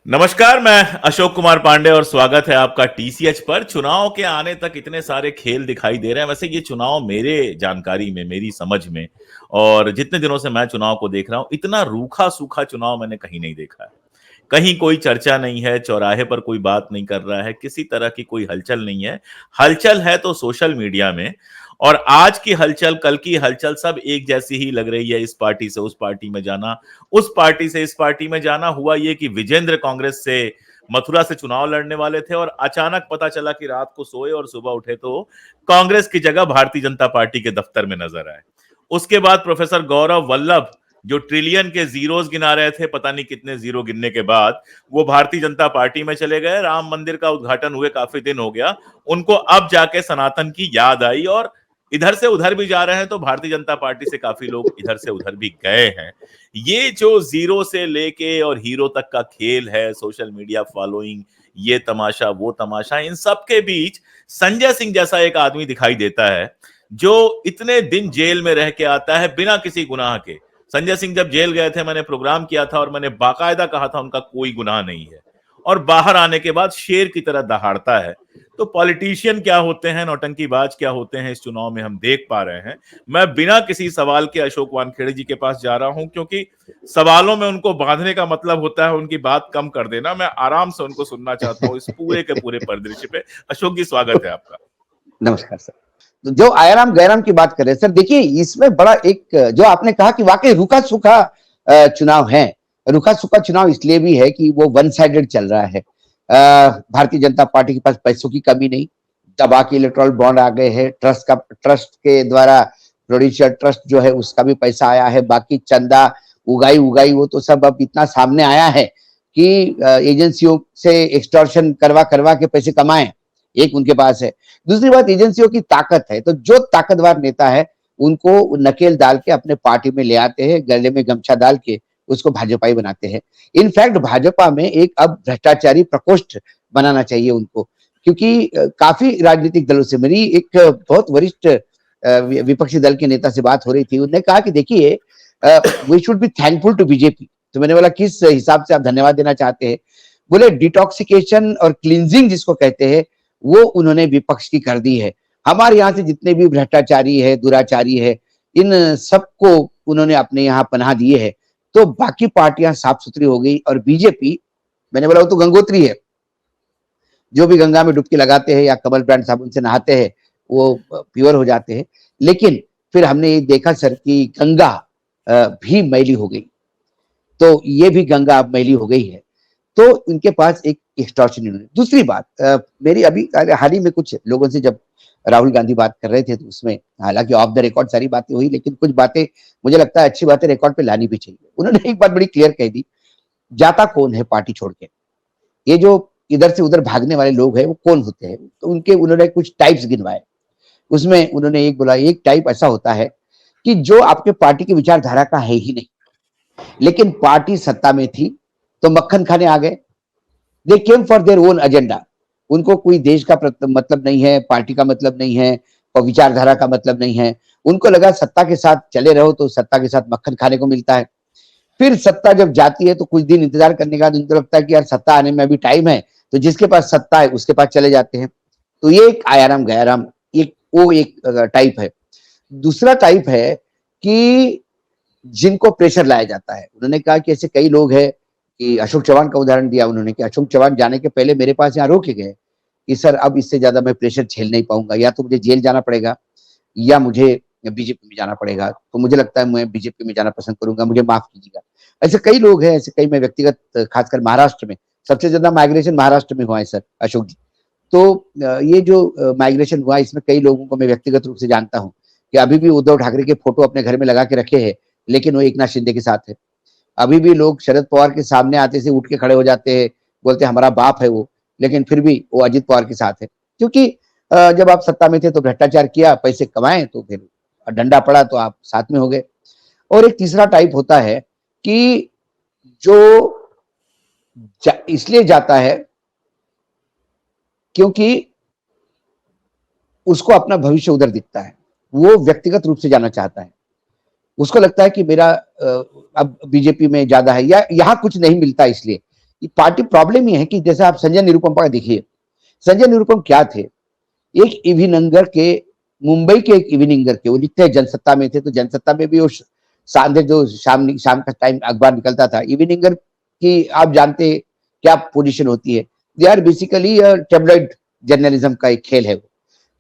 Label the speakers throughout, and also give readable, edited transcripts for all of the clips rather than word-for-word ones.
Speaker 1: नमस्कार, मैं अशोक कुमार पांडे और स्वागत है आपका टीसीएच पर। चुनाव के आने तक इतने सारे खेल दिखाई दे रहे हैं। वैसे ये चुनाव मेरे जानकारी में, मेरी समझ में और जितने दिनों से मैं चुनाव को देख रहा हूं, इतना रूखा सूखा चुनाव मैंने कहीं नहीं देखा है। कहीं कोई चर्चा नहीं है, चौराहे पर कोई बात नहीं कर रहा है, किसी तरह की कोई हलचल नहीं है। हलचल है तो सोशल मीडिया में। और आज की हलचल, कल की हलचल सब एक जैसी ही लग रही है। इस पार्टी से उस पार्टी में जाना, उस पार्टी से इस पार्टी में जाना। हुआ ये कि विजेंद्र कांग्रेस से मथुरा से चुनाव लड़ने वाले थे और अचानक पता चला कि रात को सोए और सुबह उठे तो कांग्रेस की जगह भारतीय जनता पार्टी के दफ्तर में नजर आए। उसके बाद प्रोफेसर गौरव वल्लभ, जो ट्रिलियन के जीरोस गिना रहे थे, पता नहीं कितने जीरो गिनने के बाद, वो भारतीय जनता पार्टी में चले गए। राम मंदिर का उद्घाटन हुए काफी दिन हो गया, उनको अब जाके सनातन की याद आई और इधर से उधर भी जा रहे हैं। तो भारतीय जनता पार्टी से काफी लोग इधर से उधर भी गए हैं। ये जो जीरो से लेके और हीरो तक का खेल है, सोशल मीडिया फॉलोइंग, ये तमाशा वो तमाशा, इन सब के बीच संजय सिंह जैसा एक आदमी दिखाई देता है जो इतने दिन जेल में रह के आता है बिना किसी गुनाह के। संजय सिंह जब जेल गए थे, मैंने प्रोग्राम किया था और मैंने बाकायदा कहा था उनका कोई गुनाह नहीं है, और बाहर आने के बाद शेर की तरह दहाड़ता है। तो पॉलिटिशियन क्या होते हैं, नौटंकीबाज क्या होते हैं, इस चुनाव में हम देख पा रहे हैं। मैं बिना किसी सवाल के अशोक वानखेड़े जी के पास जा रहा हूं, क्योंकि सवालों में उनको बांधने का मतलब होता है उनकी बात कम कर देना। मैं आराम से उनको सुनना चाहता हूं इस पूरे के पूरे परिदृश्य पे। अशोक जी, स्वागत है आपका।
Speaker 2: नमस्कार सर। तो जो आयाराम गैराम की बात कर रहे हैं सर, देखिए इसमें बड़ा एक जो आपने कहा कि वाकई रुका सूखा चुनाव है। रुका सूखा चुनाव इसलिए भी है कि वो वन साइडेड चल रहा है। भारतीय जनता पार्टी के पास पैसों की कमी नहीं, दबा के इलेक्टोरल बॉन्ड आ गए हैं, ट्रस्ट के द्वारा प्रोड्यूसर ट्रस्ट जो है उसका भी पैसा आया है, बाकी चंदा उगाई उगाई वो तो सब अब इतना सामने आया है कि एजेंसियों से एक्सटॉर्शन करवा करवा के पैसे कमाए, एक उनके पास है। दूसरी बात, एजेंसियों की ताकत है, तो जो ताकतवर नेता है उनको नकेल डाल के अपने पार्टी में ले आते हैं, गले में गमछा डाल के उसको भाजपाई बनाते हैं। इनफैक्ट भाजपा में एक अब भ्रष्टाचारी प्रकोष्ठ बनाना चाहिए उनको, क्योंकि काफी राजनीतिक दलों से, मेरी एक बहुत वरिष्ठ विपक्षी दल के नेता से बात हो रही थी। उन्होंने कहा कि देखिए we should be thankful to BJP. तो मैंने बोला किस हिसाब से आप धन्यवाद देना चाहते हैं? बोले डिटॉक्सिकेशन और क्लींजिंग जिसको कहते हैं वो उन्होंने विपक्ष की कर दी है। हमारे यहाँ से जितने भी भ्रष्टाचारी है, दुराचारी है, इन सबको उन्होंने अपने यहाँ पनाह दिए है। तो बाकी पार्टियां साफ सुथरी हो गई और बीजेपी, मैंने बोला वो तो गंगोत्री है, जो भी गंगा में डुबकी लगाते हैं या कमल ब्रांड साबुन से नहाते हैं वो प्योर हो जाते हैं। लेकिन फिर हमने ये देखा सर कि गंगा भी मैली हो गई, तो ये भी गंगा अब मैली हो गई है। तो इनके पास एक एक्सटॉर्शन यूनिट। दूसरी बात, मेरी अभी हाल ही में कुछ लोगों से जब राहुल गांधी बात कर रहे थे तो उसमें हालांकि ऑफ द रिकॉर्ड सारी बातें हुई, लेकिन कुछ बातें मुझे लगता है अच्छी बातें रिकॉर्ड पे लानी भी चाहिए। उन्होंने एक बात बड़ी क्लियर कह दी, जाता कौन है पार्टी छोड़ के, ये जो इधर से उधर भागने वाले लोग हैं वो कौन होते हैं? तो उनके उन्होंने कुछ टाइप्स गिनवाए। उसमें उन्होंने एक बोला, एक टाइप ऐसा होता है कि जो आपके पार्टी की विचारधारा का है ही नहीं, लेकिन पार्टी सत्ता में थी तो मक्खन खाने आ गए। They came for their own agenda. उनको कोई देश का मतलब नहीं है, पार्टी का मतलब नहीं है और विचारधारा का मतलब नहीं है। उनको लगा सत्ता के साथ चले रहो तो सत्ता के साथ मक्खन खाने को मिलता है। फिर सत्ता जब जाती है तो कुछ दिन इंतजार करने के बाद उनको लगता है कि यार सत्ता आने में अभी टाइम है, तो जिसके पास सत्ता है उसके पास चले जाते हैं। तो ये एक आयाराम गयाराम, एक टाइप है। दूसरा टाइप है कि जिनको प्रेशर लाया जाता है। उन्होंने कहा कि ऐसे कई लोग हैं कि अशोक चौहान का उदाहरण दिया उन्होंने कि अशोक चौहान जाने के पहले मेरे पास यहाँ रोके गए कि सर अब इससे ज्यादा मैं प्रेशर झेल नहीं पाऊंगा, या तो मुझे जेल जाना पड़ेगा या मुझे बीजेपी में जाना पड़ेगा। तो मुझे लगता है मैं बीजेपी में जाना पसंद करूंगा, मुझे माफ कीजिएगा। ऐसे कई लोग हैं, ऐसे कई, मैं व्यक्तिगत खासकर महाराष्ट्र में सबसे ज्यादा माइग्रेशन महाराष्ट्र में हुआ है सर अशोक जी। तो ये जो माइग्रेशन हुआ इसमें कई लोगों को मैं व्यक्तिगत रूप से जानता हूँ कि अभी भी उद्धव ठाकरे के फोटो अपने घर में लगा के रखे हैं, लेकिन वो एकनाथ शिंदे के साथ है। अभी भी लोग शरद पवार के सामने आते से उठ के खड़े हो जाते हैं, बोलते हैं हमारा बाप है वो, लेकिन फिर भी वो अजित पवार के साथ है। क्योंकि जब आप सत्ता में थे तो भ्रष्टाचार किया, पैसे कमाए, तो फिर डंडा पड़ा तो आप साथ में हो गए। और एक तीसरा टाइप होता है कि जो इसलिए जाता है क्योंकि उसको अपना भविष्य उधर दिखता है, वो व्यक्तिगत रूप से जाना चाहता है। उसको लगता है कि मेरा अब बीजेपी में ज्यादा है या यहाँ कुछ नहीं मिलता इसलिए, पार्टी प्रॉब्लम ये है कि जैसे आप संजय निरुपम का देखिए, संजय निरुपम क्या थे, एक इविनिंगर के, मुंबई के एक इविनिंगर के, वो लिखते हैं जनसत्ता में थे, तो जनसत्ता में भी वो सांधे जो शाम का टाइम अखबार निकलता था, इविनिंगर की आप जानते हैं क्या पोजीशन होती है, they are basically tabloid journalism का एक खेल है वो।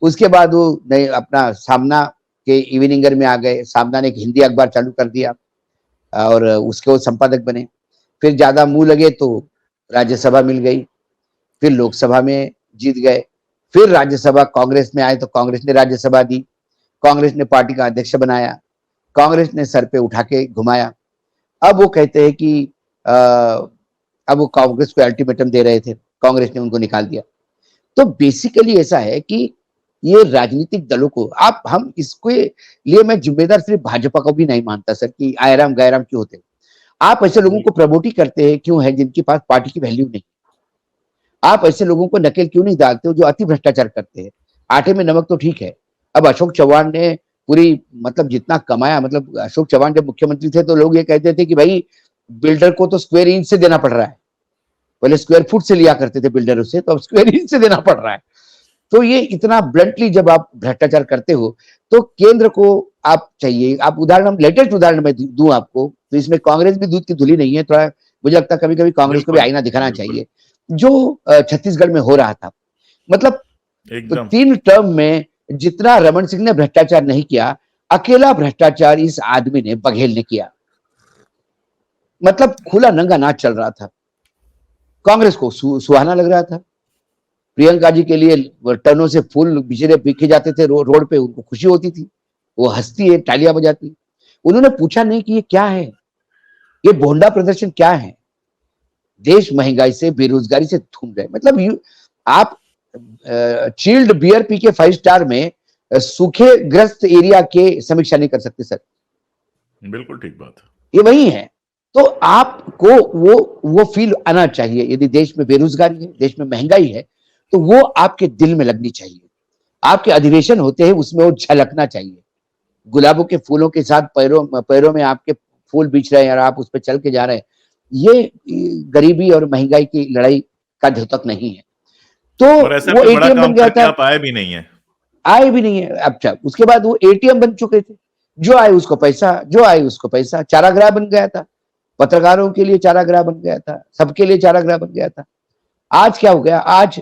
Speaker 2: उसके बाद वो नए अपना सामना के इविनिंगर में आ गए, सामना ने एक हिंदी अखबार चालू कर दिया और उसके वो संपादक बने। फिर ज्यादा मुंह लगे तो राज्यसभा मिल गई, फिर लोकसभा में जीत गए, फिर राज्यसभा कांग्रेस में आए तो कांग्रेस ने राज्यसभा दी, कांग्रेस ने पार्टी का अध्यक्ष बनाया, कांग्रेस ने सर पे उठा के घुमाया। अब वो कहते हैं कि अब वो कांग्रेस को अल्टीमेटम दे रहे थे, कांग्रेस ने उनको निकाल दिया। तो बेसिकली ऐसा है कि ये राजनीतिक दलों को आप, हम इसके लिए मैं जिम्मेदार सिर्फ भाजपा को भी नहीं मानता सर कि आयराम गैराम क्यों होते हैं। आप ऐसे लोगों को प्रमोट ही करते हैं क्यों है जिनके पास पार्टी की वैल्यू नहीं। आप ऐसे लोगों को नकेल क्यों नहीं डालते हो जो अति भ्रष्टाचार करते हैं। आटे में नमक तो ठीक है, अब अशोक चौहान ने पूरी मतलब जितना कमाया, मतलब अशोक चौहान जब मुख्यमंत्री थे तो लोग ये कहते थे कि भाई बिल्डर को तो स्क्वायर इंच से देना पड़ रहा है, पहले स्क्वायर फुट से लिया करते थे बिल्डर से, तो अब स्क्वायर इंच से देना पड़ रहा है। तो ये इतना ब्लंटली जब आप भ्रष्टाचार करते हो तो केंद्र को आप चाहिए, आप उदाहरण, हम लेटेस्ट उदाहरण मैं दूं आपको, तो इसमें कांग्रेस भी दूध की धुली नहीं है, थोड़ा मुझे लगता है कभी कभी कांग्रेस को भी
Speaker 1: बिल्कुल
Speaker 2: आईना दिखाना
Speaker 1: बिल्कुल
Speaker 2: चाहिए। जो छत्तीसगढ़ में हो रहा था, मतलब
Speaker 1: एकदम
Speaker 2: 3 टर्म में जितना रमन सिंह ने भ्रष्टाचार नहीं किया, अकेला भ्रष्टाचार इस आदमी ने बघेल ने किया। मतलब खुला नंगा नाच चल रहा था, कांग्रेस को सुहाना लग रहा था। प्रियंका जी के लिए टनों से फूल बिचरे बिके जाते थे रोड पे, उनको खुशी होती थी, वो हंसती है, तालियां बजाती। उन्होंने पूछा नहीं कि ये क्या है, ये भोंडा प्रदर्शन क्या है। देश महंगाई से, बेरोजगारी से धूम रहे, मतलब आप चिल्ड बियर पी के 5 स्टार में सूखे ग्रस्त एरिया के समीक्षा नहीं कर सकते सर।
Speaker 1: बिल्कुल ठीक बात है।
Speaker 2: ये वही है। तो आपको वो फील आना चाहिए, यदि देश में बेरोजगारी है, देश में महंगाई है, तो वो आपके दिल में लगनी चाहिए। आपके अधिवेशन होते हैं उसमें वो झलकना चाहिए। गुलाबों के फूलों के साथ पैरों में आपके फूल बिछ रहे हैं और आप उस पर चल के जा रहे हैं, ये गरीबी और महंगाई की लड़ाई का द्योतक नहीं है। तो
Speaker 1: और ऐसा
Speaker 2: वो
Speaker 1: कोई बड़ा
Speaker 2: एटीएम
Speaker 1: काम
Speaker 2: बन गया
Speaker 1: करके
Speaker 2: था,
Speaker 1: आप आए भी नहीं है।
Speaker 2: आए भी नहीं है। अच्छा, उसके बाद वो एटीएम बन चुके थे, जो आए उसको पैसा, जो आए उसको पैसा, चारागाह बन गया था, पत्रकारों के लिए चारागाह बन गया था, सबके लिए चारागाह बन गया था। आज क्या हो गया, आज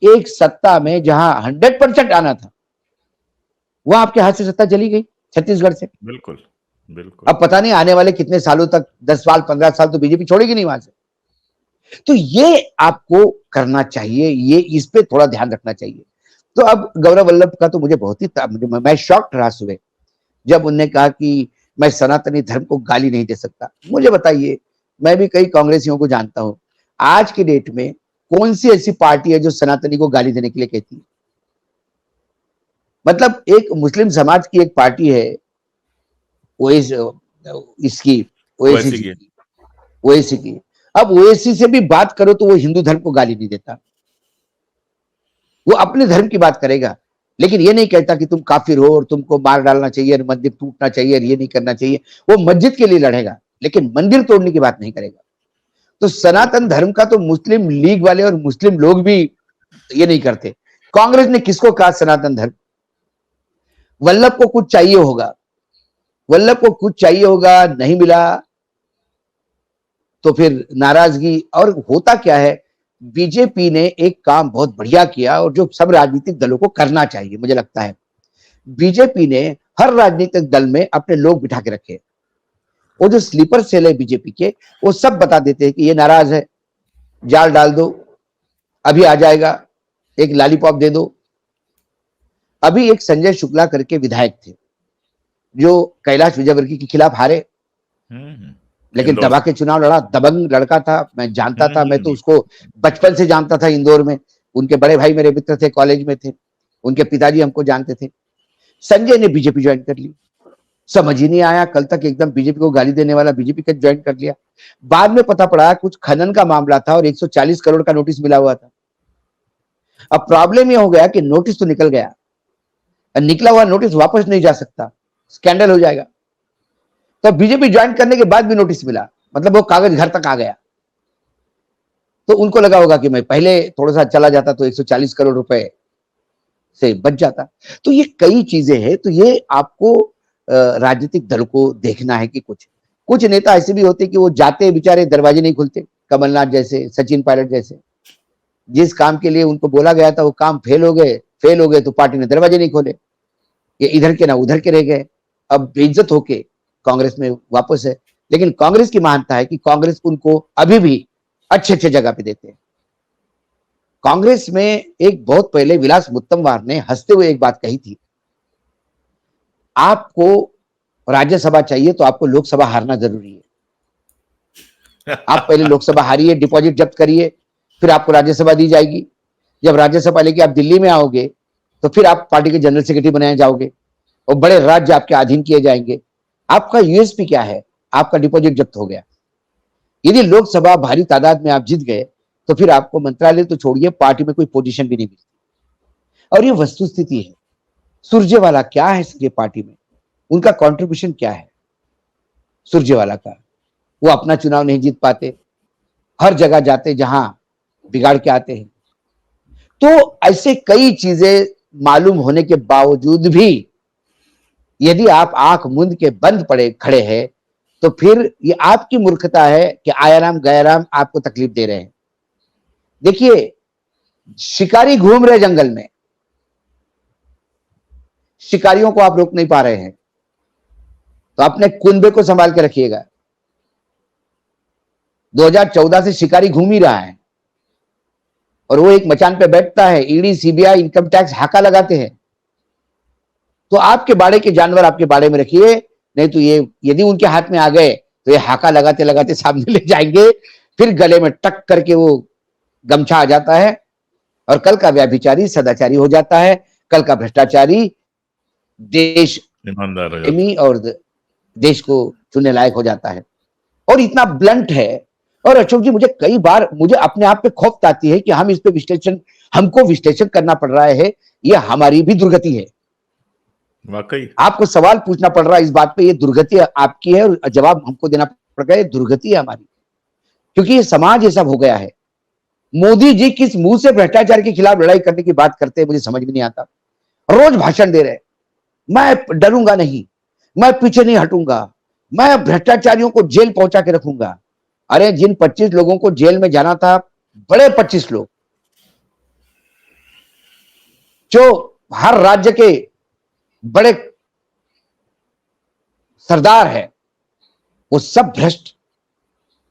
Speaker 2: एक सत्ता में जहां 100% आना था, वह आपके हाथ से सत्ता चली गई छत्तीसगढ़ से।
Speaker 1: बिल्कुल बिल्कुल
Speaker 2: अब पता नहीं आने वाले कितने सालों तक, 10 साल 15 साल तो बीजेपी छोड़ेगी नहीं वहां से। तो ये आपको करना चाहिए, ये इस पे थोड़ा ध्यान रखना चाहिए। तो अब गौरव वल्लभ का तो मुझे बहुत ही मैं शॉक्ड रहा सुबह जब उनने कहा कि मैं सनातनी धर्म को गाली नहीं दे सकता। मुझे बताइए, मैं भी कई कांग्रेसियों को जानता हूं, आज के डेट में कौन सी ऐसी पार्टी है जो सनातनी को गाली देने के लिए कहती है। मतलब एक मुस्लिम समाज की एक पार्टी है, ओएस इसकी ओएसी
Speaker 1: वैसे
Speaker 2: जी
Speaker 1: की
Speaker 2: की, ओएसी की। अब ओएसी से भी बात करो तो वो हिंदू धर्म को गाली नहीं देता, वो अपने धर्म की बात करेगा, लेकिन ये नहीं कहता कि तुम काफिर हो और तुमको मार डालना चाहिए और मंदिर टूटना चाहिए और ये नहीं करना चाहिए। वो मस्जिद के लिए लड़ेगा लेकिन मंदिर तोड़ने की बात नहीं करेगा। तो सनातन
Speaker 1: बिल्कुल
Speaker 2: धर्म का तो मुस्लिम लीग वाले और मुस्लिम लोग भी ये नहीं करते। कांग्रेस ने किसको कहा सनातन धर्म? वल्लभ को कुछ चाहिए होगा, वल्लभ को कुछ चाहिए होगा, नहीं मिला तो फिर नाराजगी। और होता क्या है, बीजेपी ने एक काम बहुत बढ़िया किया और जो सब राजनीतिक दलों को करना चाहिए मुझे लगता है, बीजेपी ने हर राजनीतिक दल में अपने लोग बिठा के रखे। वो जो स्लीपर सेल है बीजेपी के, वो सब बता देते हैं कि ये नाराज है, जाल डाल दो, अभी आ जाएगा, एक लॉलीपॉप दे दो। अभी एक संजय शुक्ला करके विधायक थे जो कैलाश विजयवर्गीय के खिलाफ हारे, लेकिन
Speaker 1: इंदौर
Speaker 2: दबा
Speaker 1: से
Speaker 2: के चुनाव लड़ा। दबंग लड़का था, मैं जानता था, मैं तो उसको बचपन से जानता था इंदौर में। उनके बड़े भाई मेरे मित्र थे, कॉलेज में थे, उनके पिताजी हमको जानते थे। संजय ने बीजेपी ज्वाइन कर ली, समझ ही नहीं आया, कल तक एकदम बीजेपी को गाली देने वाला बीजेपी का ज्वाइन कर लिया। बाद में पता पड़ा कुछ खनन का मामला था और 140 करोड़ का नोटिस मिला हुआ था। अब प्रॉब्लम यह हो गया कि नोटिस तो निकल गया, निकला हुआ नोटिस वापस नहीं जा सकता, स्कैंडल हो जाएगा। तो बीजेपी ज्वाइन करने के बाद भी नोटिस मिला, मतलब वो कागज घर तक आ गया। तो उनको लगा होगा कि मैं पहले थोड़ा सा चला जाता तो 140 करोड़ रुपए से बच जाता। तो ये कई चीजें हैं। तो ये आपको राजनीतिक दल को देखना है कि कुछ नेता ऐसे भी होते कि वो जाते बेचारे दरवाजे नहीं खुलते, कमलनाथ जैसे, सचिन पायलट जैसे। जिस काम के लिए उनको बोला गया था वो काम फेल हो गए तो पार्टी ने दरवाजे नहीं खोले, ये इधर के ना उधर के रह गए। अब बेइज्जत होके कांग्रेस में वापस है। लेकिन कांग्रेस की मानता है कि कांग्रेस उनको अभी भी अच्छे अच्छे जगह पे देते हैं। कांग्रेस में एक बहुत पहले विलास मुत्तमवार ने हंसते हुए एक बात कही थी, आपको राज्यसभा चाहिए तो आपको लोकसभा हारना जरूरी है। आप पहले लोकसभा हारिए, डिपॉजिट जब्त करिए, फिर आपको राज्यसभा दी जाएगी। जब राज्यसभा लेके आप दिल्ली में आओगे तो फिर आप पार्टी के जनरल सेक्रेटरी बनाए जाओगे और बड़े राज्य आपके अधीन किए जाएंगे। आपका यूएसपी क्या है? आपका डिपॉजिट जब्त हो गया। यदि लोकसभा भारी तादाद में आप जीत गए तो फिर आपको मंत्रालय तो छोड़िए, पार्टी में कोई पोजीशन भी नहीं मिलती। और ये वस्तुस्थिति है। सुरजेवाला क्या है ये पार्टी में, उनका कंट्रीब्यूशन क्या है सुरजेवाला का? वो अपना चुनाव नहीं जीत पाते, हर जगह जाते जहां बिगाड़ के आते हैं। तो ऐसे कई चीजें मालूम होने के बावजूद भी यदि आप आंख मूंद के बंद पड़े खड़े हैं तो फिर ये आपकी मूर्खता है कि आयाराम गयाराम आपको तकलीफ दे रहे हैं। देखिए, शिकारी घूम रहे जंगल में, शिकारियों को आप रोक नहीं पा रहे हैं, तो अपने कुनबे को संभाल के रखिएगा। 2014 से शिकारी घूम ही रहा है और वो एक मचान पे बैठता है, ईडी सीबीआई इनकम टैक्स हाका लगाते हैं। तो आपके बाड़े के जानवर आपके बाड़े में रखिए, नहीं तो ये यदि उनके हाथ में आ गए तो ये हाका लगाते लगाते सामने ले जाएंगे, फिर गले में टक करके वो गमछा आ जाता है और कल का व्यभिचारी सदाचारी हो जाता है, कल का भ्रष्टाचारी देश
Speaker 1: ईमानदार हो जाता
Speaker 2: और देश को चुनने लायक हो जाता है। और इतना ब्लंट है। और अशोक जी, मुझे कई बार मुझे अपने आप पे खौफ आती है कि हम इस पे हमको विश्लेषण करना पड़ रहा है, ये हमारी भी दुर्गति है।
Speaker 1: वाकई
Speaker 2: आपको सवाल पूछना पड़ रहा है इस बात पे, ये दुर्गति आपकी है और जवाब हमको देना पड़ गया, दुर्गति है हमारी, क्योंकि ये समाज ऐसा हो गया है। मोदी जी किस मुंह से भ्रष्टाचार के खिलाफ लड़ाई करने की बात करते हैं मुझे समझ में नहीं आता। रोज भाषण दे रहे, मैं डरूंगा नहीं, मैं पीछे नहीं हटूंगा, मैं भ्रष्टाचारियों को जेल पहुंचा के रखूंगा। अरे जिन 25 लोगों को जेल में जाना था, बड़े 25 लोग जो हर राज्य के बड़े सरदार है, वो सब भ्रष्ट,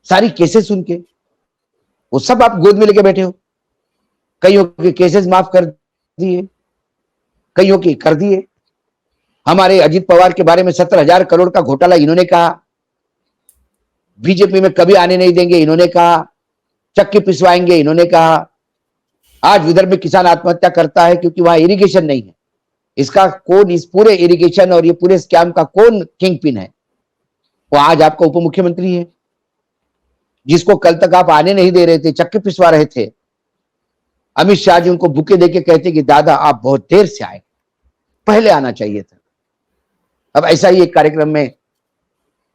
Speaker 2: सारी केसेस सुन के वो सब आप गोद में लेके बैठे हो। कईयों के केसेस माफ कर दिए, कईयों के कर दिए। हमारे अजीत पवार के बारे में 70,000 करोड़ का घोटाला इन्होंने कहा, बीजेपी में कभी आने नहीं देंगे इन्होंने कहा, चक्की पिसवाएंगे इन्होंने कहा। आज विदर्भ में किसान आत्महत्या करता है क्योंकि वहां इरिगेशन नहीं है। इसका कौन, इस पूरे इरिगेशन और ये पूरे स्कैम का कौन किंग पिन है? वो आज आपका उप मुख्यमंत्री है, जिसको कल तक आप आने नहीं दे रहे थे, चक्की पिसवा रहे थे। अमित शाह जी उनको बुके देके कहते कि दादा आप बहुत देर से आए, पहले आना चाहिए था। अब ऐसा ही एक कार्यक्रम में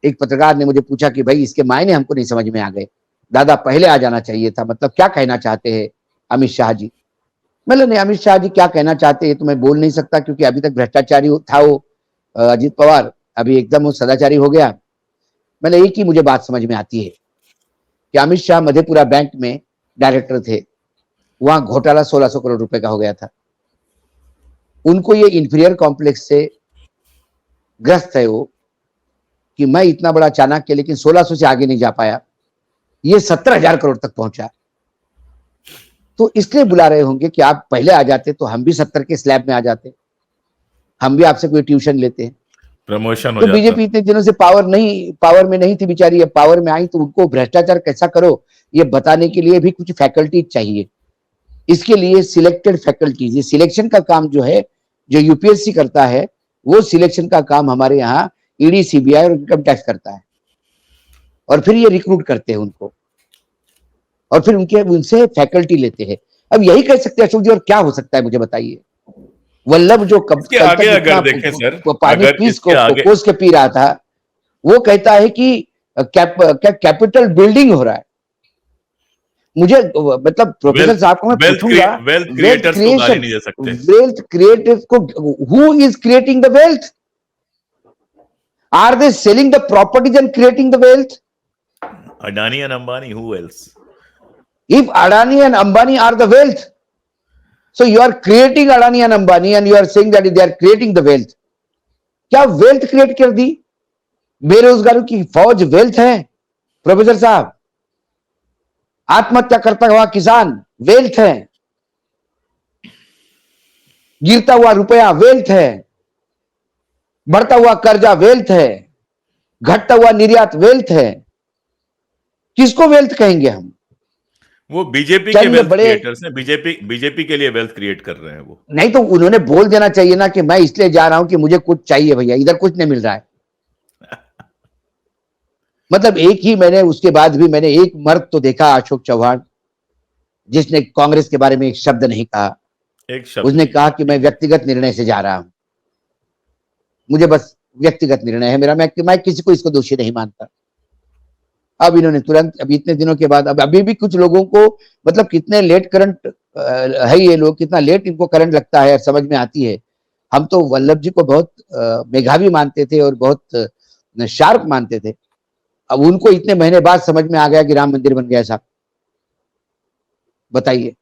Speaker 2: एक पत्रकार ने मुझे पूछा कि भाई इसके मायने हमको नहीं समझ में आ गए, दादा पहले आ जाना चाहिए था, मतलब क्या कहना चाहते हैं अमित शाह जी? मतलब नहीं, अमित शाह जी क्या कहना चाहते हैं तो मैं बोल नहीं सकता, क्योंकि अभी तक भ्रष्टाचारी था वो अजीत पवार, अभी एकदम वो सदाचारी हो गया। मैंने एक ही मुझे बात समझ में आती है कि अमित शाह मधेपुरा बैंक में डायरेक्टर थे, वहां घोटाला 1600 करोड़ रुपए का हो गया था। उनको ये इंफीरियर कॉम्प्लेक्स से ग्रस्त है वो, कि मैं इतना बड़ा चाणक्य लेकिन 1600 से आगे नहीं जा पाया, ये 17,000 करोड़ तक पहुंचा। तो इसलिए बुला रहे होंगे कि आप पहले आ जाते तो हम भी 70 के स्लैब में आ जाते, हम भी आपसे कोई ट्यूशन लेते हैं।
Speaker 1: प्रमोशन हो
Speaker 2: तो
Speaker 1: जाता।
Speaker 2: बीजेपी इतने दिनों से पावर में नहीं थी बेचारी, अब पावर में आई तो उनको भ्रष्टाचार कैसा करो ये बताने के लिए भी कुछ फैकल्टी चाहिए। इसके लिए सिलेक्टेड फैकल्टीज, ये सिलेक्शन का काम जो है, जो यूपीएससी करता है, वो सिलेक्शन का काम हमारे यहाँ ईडी सीबीआई और इनकम टैक्स करता है। और फिर ये रिक्रूट करते हैं उनको और फिर उनसे फैकल्टी लेते हैं। अब यही कह सकते हैं अशोक जी, और क्या हो सकता है मुझे बताइए? वल्लभ जो
Speaker 1: इसके आगे अगर देखें सर,
Speaker 2: पानी
Speaker 1: अगर
Speaker 2: पीस
Speaker 1: इसके आगे
Speaker 2: कोस के पी रहा था, वो कहता है कि कैपिटल बिल्डिंग हो रहा है। मुझे मतलब प्रोफेसर साहब को मैं पूछूंगा,
Speaker 1: वेल्थ
Speaker 2: वेल्थ
Speaker 1: क्रिएटर्स को गाली
Speaker 2: क्रिएशन,
Speaker 1: नहीं दे सकते।
Speaker 2: वेल्थ क्रिएटर्स को, who is creating the wealth? Are they selling the properties and creating the wealth?
Speaker 1: Adani and Ambani, who else?
Speaker 2: If Adani and Ambani are the wealth, so you are creating Adani and Ambani and you are saying that they are creating the wealth. क्या wealth create कर दी? बेरोजगारों की फौज wealth है professor साहब। आत्महत्या करता हुआ किसान वेल्थ है। गिरता हुआ रुपया वेल्थ है। बढ़ता हुआ कर्जा वेल्थ है। घटता हुआ निर्यात वेल्थ है। किसको वेल्थ कहेंगे हम?
Speaker 1: वो बीजेपी के
Speaker 2: चंद
Speaker 1: वेल्थ
Speaker 2: बड़े,
Speaker 1: क्रिएटर्स हैं, बीजेपी के लिए वेल्थ क्रिएट कर रहे हैं वो।
Speaker 2: नहीं तो उन्होंने बोल देना चाहिए ना कि मैं इसलिए जा रहा हूं कि मुझे कुछ चाहिए भैया, इधर कुछ नहीं मिल रहा है। मतलब एक ही, मैंने उसके बाद भी मैंने एक मर्द तो देखा, अशोक चौहान, जिसने कांग्रेस के बारे में एक शब्द नहीं कहा।
Speaker 1: एक शब्द
Speaker 2: उसने
Speaker 1: नहीं
Speaker 2: कहा
Speaker 1: कहा।
Speaker 2: कि मैं व्यक्तिगत निर्णय से जा रहा हूं, मुझे बस व्यक्तिगत निर्णय है मेरा, मैं किसी को इसको दोषी नहीं मानता। अब इन्होंने तुरंत, अब इतने दिनों के बाद, अब अभी भी कुछ लोगों को, मतलब कितने लेट करंट है ये लोग, कितना लेट इनको करंट लगता है, समझ में आती है। हम तो वल्लभ जी को बहुत मेधावी मानते थे और बहुत शार्प मानते थे। अब उनको इतने महीने बाद समझ में आ गया कि राम मंदिर बन गया साहब। बताइए।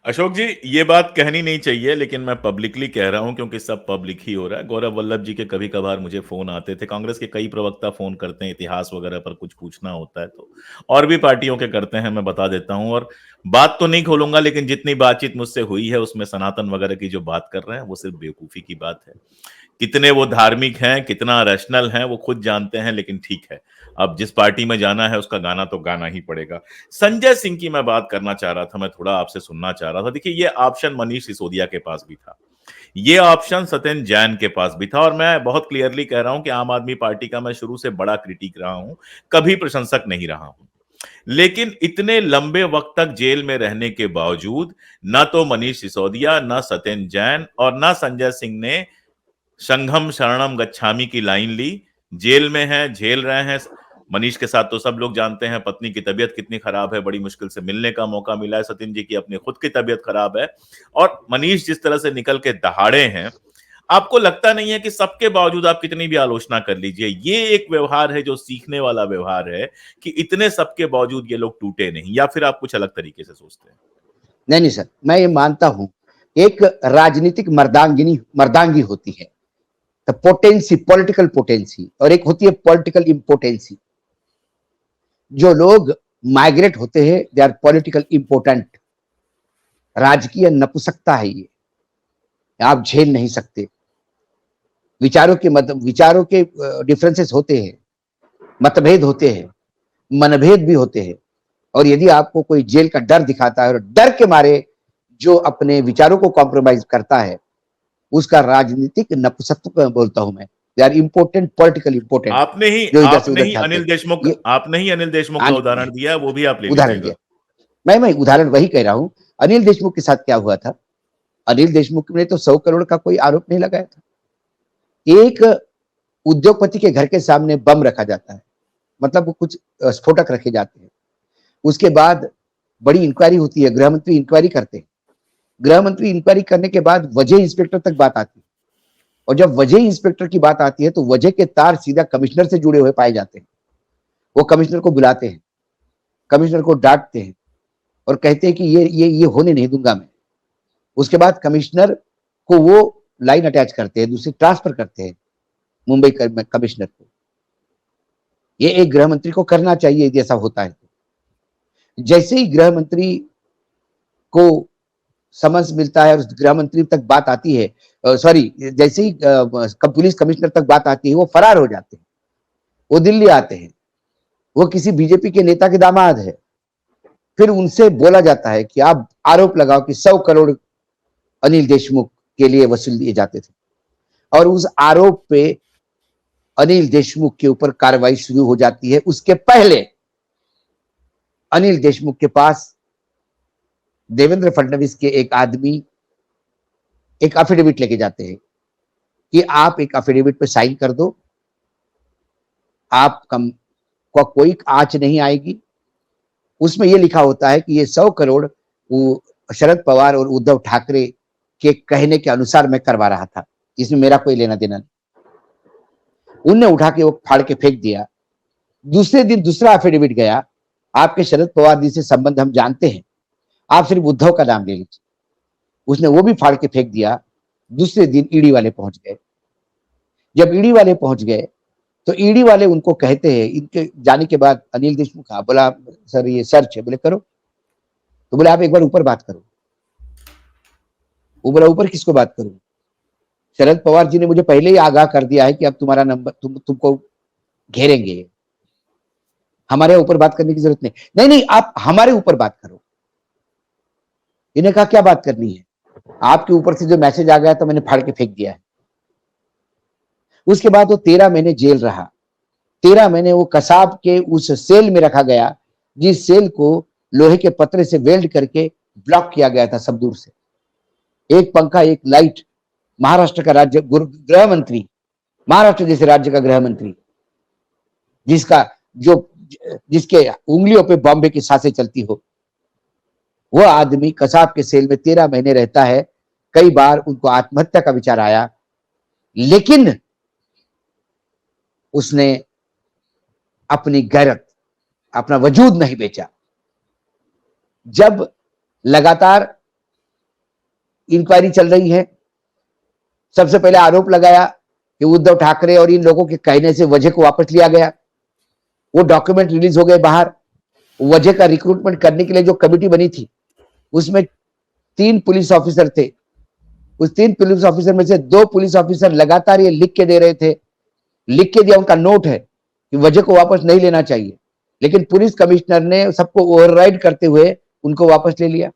Speaker 1: अशोक जी, ये बात कहनी नहीं चाहिए, लेकिन मैं पब्लिकली कह रहा हूं क्योंकि सब पब्लिक ही हो रहा है। गौरव वल्लभ जी के कभी कभार मुझे फोन आते थे, कांग्रेस के कई प्रवक्ता फोन करते हैं इतिहास वगैरह पर कुछ पूछना होता है तो, और भी पार्टियों के करते हैं, मैं बता देता हूं। और बात तो नहीं खोलूंगा, लेकिन जितनी बातचीत मुझसे हुई है उसमें सनातन वगैरह की जो बात कर रहे हैं वो सिर्फ बेवकूफी की बात है। कितने वो धार्मिक हैं, कितना रैशनल हैं, वो खुद जानते हैं, लेकिन ठीक है, अब जिस पार्टी में जाना है उसका गाना तो गाना ही पड़ेगा। संजय सिंह की मैं बात करना चाह रहा था, मैं थोड़ा आपसे सुनना चाह रहा था। देखिए, ये ऑप्शन मनीष सिसोदिया के पास भी था, ये ऑप्शन सत्येंद्र जैन के पास भी था, और मैं बहुत क्लियरली कह रहा हूं कि आम आदमी पार्टी का मैं शुरू से बड़ा क्रिटिक रहा हूं, कभी प्रशंसक नहीं रहा हूं। लेकिन इतने लंबे वक्त तक जेल में रहने के बावजूद न तो मनीष सिसोदिया, न सत्येंद्र जैन और न संजय सिंह ने संघम शरणम गच्छामि की लाइन ली। जेल में हैं, झेल रहे हैं। मनीष के साथ तो सब लोग जानते हैं, पत्नी की तबीयत कितनी खराब है, बड़ी मुश्किल से मिलने का मौका मिला है। सत्येंद्र जी की अपनी खुद की तबीयत खराब है, और मनीष जिस तरह से निकल के दहाड़े हैं, आपको लगता नहीं है कि सबके बावजूद आप कितनी भी आलोचना कर लीजिए, ये एक व्यवहार है जो सीखने वाला व्यवहार है, कि इतने सबके बावजूद ये लोग टूटे नहीं? या फिर आप कुछ अलग तरीके से सोचते हैं?
Speaker 2: नहीं नहीं सर, मैं ये मानता हूं, एक राजनीतिक मर्दांगी होती है, द पोटेंसी, पॉलिटिकल पोटेंसी, और एक होती है पॉलिटिकल इम्पोर्टेंसी। जो लोग माइग्रेट होते हैं, दे आर पॉलिटिकल इम्पोर्टेंट। राजकीय नपुंसकता है ये, आप झेल नहीं सकते। विचारों के डिफरेंसेस होते हैं, मतभेद होते हैं, मनभेद भी होते हैं, और यदि आपको कोई जेल का डर दिखाता है और डर के मारे जो अपने विचारों को कॉम्प्रोमाइज करता है, उसका राजनीतिक नपुंसकत्व बोलता हूं मैं। They are important, political important, जो इधर से उधर चलते हैं।
Speaker 1: आपने ही अनिल देशमुख का उदाहरण दिया, वो भी आप ले
Speaker 2: उदाहरण
Speaker 1: लीजिएगा।
Speaker 2: दिया, मैं उदाहरण वही कह रहा हूं। अनिल देशमुख के साथ क्या हुआ था? अनिल देशमुख ने तो 100 करोड़ का कोई आरोप नहीं लगाया था। एक उद्योगपति के घर के सामने बम रखा जाता है, मतलब वो कुछ स्फोटक रखे जाते हैं। उसके बाद बड़ी इंक्वायरी होती है, गृह मंत्री इंक्वायरी करते हैं। गृह मंत्री इंक्वायरी करने के बाद वजह इंस्पेक्टर तक बात आती है, और जब वजह इंस्पेक्टर की बात आती है तो वजह के तार सीधा कमिश्नर से जुड़े हुए पाए जाते हैं। वो कमिश्नर को बुलाते हैं, कमिश्नर को डांटते हैं और कहते हैं कि ये होने नहीं दूंगा मैं। उसके बाद कमिश्नर को वो लाइन अटैच करते हैं, दूसरी ट्रांसफर करते हैं मुंबई कमिश्नर को। ये एक गृह मंत्री को करना चाहिए यदि ऐसा होता है तो। जैसे ही गृह मंत्री को समन्स मिलता है और गृह मंत्री तक बात आती है, सॉरी, जैसे ही पुलिस कमिश्नर तक बात आती है, वो फरार हो जाते हैं, वो दिल्ली आते हैं। वो किसी बीजेपी के नेता के दामाद है। फिर उनसे बोला जाता है कि आप आरोप लगाओ कि 100 करोड़ अनिल देशमुख के लिए वसूल दिए जाते थे, और उस आरोप पे अनिल देशमुख के ऊपर कार्रवाई शुरू हो जाती है। उसके पहले अनिल देशमुख के पास देवेंद्र फडणवीस के एक आदमी एक एफिडेविट लेके जाते हैं कि आप एक एफिडेविट पे साइन कर दो, आप कोई आंच नहीं आएगी, उसमें ये लिखा होता है कि ये 100 करोड़ वो शरद पवार और उद्धव ठाकरे के कहने के अनुसार मैं करवा रहा था, इसमें मेरा कोई लेना देना नहीं। उनने उठा के वो फाड़ के फेंक दिया। दूसरे दिन दूसरा एफिडेविट गया, आपके शरद पवार जी से संबंध हम जानते हैं, आप सिर्फ उद्धव का नाम ले लीजिए। उसने वो भी फाड़ के फेंक दिया। दूसरे दिन ईडी वाले पहुंच गए। जब ईडी वाले पहुंच गए तो ईडी वाले उनको कहते हैं, इनके जाने के बाद अनिल देशमुख बोला सर ये सर्च है। बोले करो। तो बोले आप एक बार ऊपर बात करो। वो बोला ऊपर किसको बात करूं? शरद पवार जी ने मुझे पहले ही आगाह कर दिया है कि अब तुम्हारा नंबर तुमको घेरेंगे, हमारे ऊपर बात करने की जरूरत नहीं। नहीं नहीं, आप हमारे ऊपर बात करो। इन्हें कहा क्या बात करनी है? आपके ऊपर से जो मैसेज आ गया तो मैंने फाड़ के फेंक दिया है। उसके बाद वो 13 महीने जेल रहा। 13 महीने वो कसाब के उस सेल में रखा गया जिस सेल को लोहे के पतरे से वेल्ड करके ब्लॉक किया गया था सब दूर से। एक पंखा, एक लाइट। महाराष्ट्र का राज्य गृह मंत्री, महाराष्ट्र जैसे राज्य का गृह मंत्री, जिसके उंगलियों पे बॉम्बे की सांसें चलती हो, वो आदमी कसाब के सेल में 13 महीने रहता है। कई बार उनको आत्महत्या का विचार आया, लेकिन उसने अपनी गैरत, अपना वजूद नहीं बेचा। जब लगातार इंक्वायरी चल रही है, सबसे पहले आरोप लगाया कि उद्धव ठाकरे और इन लोगों के कहने से वजह को वापस लिया गया। वो डॉक्यूमेंट रिलीज हो गए बाहर। वजह का रिक्रूटमेंट करने के लिए जो कमेटी बनी थी उसमें 3 पुलिस ऑफिसर थे। उस 3 पुलिस ऑफिसर में से 2 पुलिस ऑफिसर लगातार ये लिख के दे रहे थे, लिख के दिया, उनका नोट है कि वजह को वापस नहीं लेना चाहिए, लेकिन पुलिस कमिश्नर ने सबको ओवरराइड करते हुए उनको वापस ले लिया।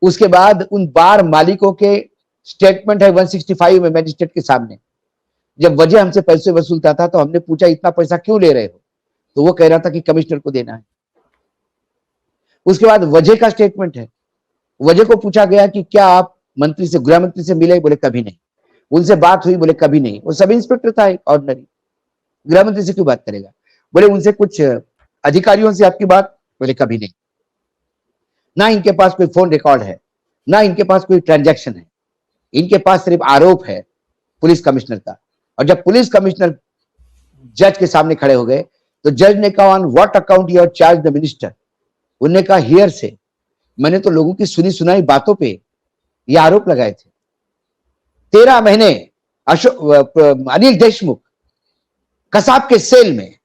Speaker 2: उसके बाद उन बार मालिकों के स्टेटमेंट है 165 में मैजिस्ट्रेट के सामने। जब वजह हमसे पैसे वसूलता था तो हमने पूछा इतना पैसा क्यों ले रहे हो, तो वो कह रहा था कि कमिश्नर को देना है। उसके बाद वजह का स्टेटमेंट है। वजह को पूछा गया कि क्या आप मंत्री से, गृह मंत्री से मिले? बोले कभी नहीं। उनसे बात हुई? बोले कभी नहीं। वो सब इंस्पेक्टर था ऑर्डिनरी, गृह मंत्री से क्यों बात करेगा? बोले उनसे कुछ अधिकारियों से आपकी बात? बोले कभी नहीं। ना इनके पास कोई फोन रिकॉर्ड है, ना इनके पास कोई ट्रांजैक्शन है, इनके पास सिर्फ आरोप है पुलिस कमिश्नर का। और जब पुलिस कमिश्नर जज के सामने खड़े हो गए तो जज ने कहा on what account you have charge the minister? उन्होंने कहा हियर से, मैंने तो लोगों की सुनी सुनाई बातों पे ये आरोप लगाए थे। 13 महीने अनिल देशमुख कसाब के सेल में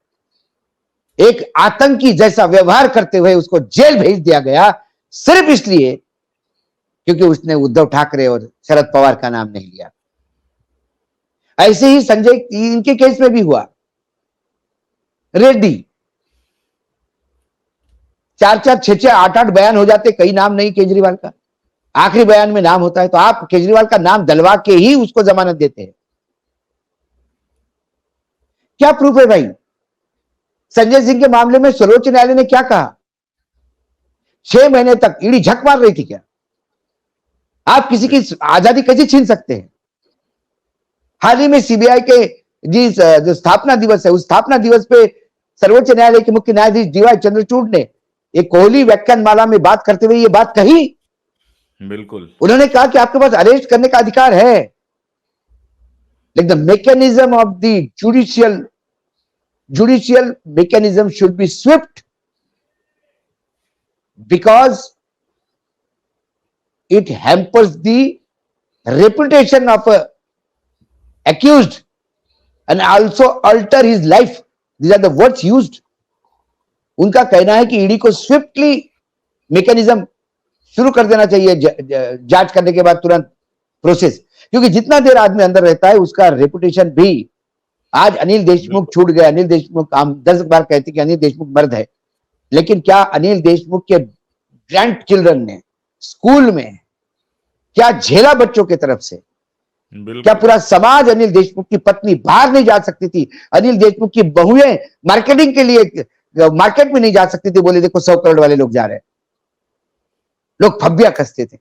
Speaker 2: एक आतंकी जैसा व्यवहार करते हुए उसको जेल भेज दिया गया, सिर्फ इसलिए क्योंकि उसने उद्धव ठाकरे और शरद पवार का नाम नहीं लिया। ऐसे ही संजय इनके केस में भी हुआ। रेड्डी 4-4, 6-6, 8-8 बयान हो जाते, कई नाम नहीं केजरीवाल का, आखिरी बयान में नाम होता है, तो आप केजरीवाल का नाम डलवा के ही उसको जमानत देते हैं। क्या प्रूफ है भाई? संजय सिंह के मामले में सर्वोच्च न्यायालय ने क्या कहा? 6 महीने तक ईडी झक मार रही थी क्या? आप किसी की आजादी कैसे छीन सकते हैं? हाल ही में सीबीआई के जो स्थापना दिवस है, उस स्थापना दिवस पे सर्वोच्च न्यायालय के मुख्य न्यायाधीश डीवाई चंद्रचूड़ ने एक कोहली व्याख्यान माला में बात करते हुए ये बात कही।
Speaker 1: बिल्कुल,
Speaker 2: उन्होंने कहा कि आपके पास अरेस्ट करने का अधिकार है, लेकिन the mechanism of the judicial mechanism should be swift because it hampers the reputation of a accused and also alter his life. These are the words used. उनका कहना है कि ईडी को स्विफ्टली मैकेनिज्म शुरू कर देना चाहिए जांच करने के बाद तुरंत प्रोसेस, क्योंकि जितना देर आदमी अंदर रहता है उसका रेपुटेशन भी। आज अनिल देशमुख छूट गए। अनिल देशमुख, हम 10 बार कहते कि अनिल देशमुख मर्द है, लेकिन क्या अनिल देशमुख के ग्रैंड चिल्ड्रन ने स्कूल में क्या झेला बच्चों की तरफ से? क्या पूरा समाज अनिल देशमुख की पत्नी बाहर नहीं जा सकती थी? अनिल देशमुख की बहुएं मार्केटिंग के लिए मार्केट में नहीं जा सकती थी? बोले देखो 100 करोड़ वाले लोग जा रहे हैं, लोग फब्बिया कसते थे।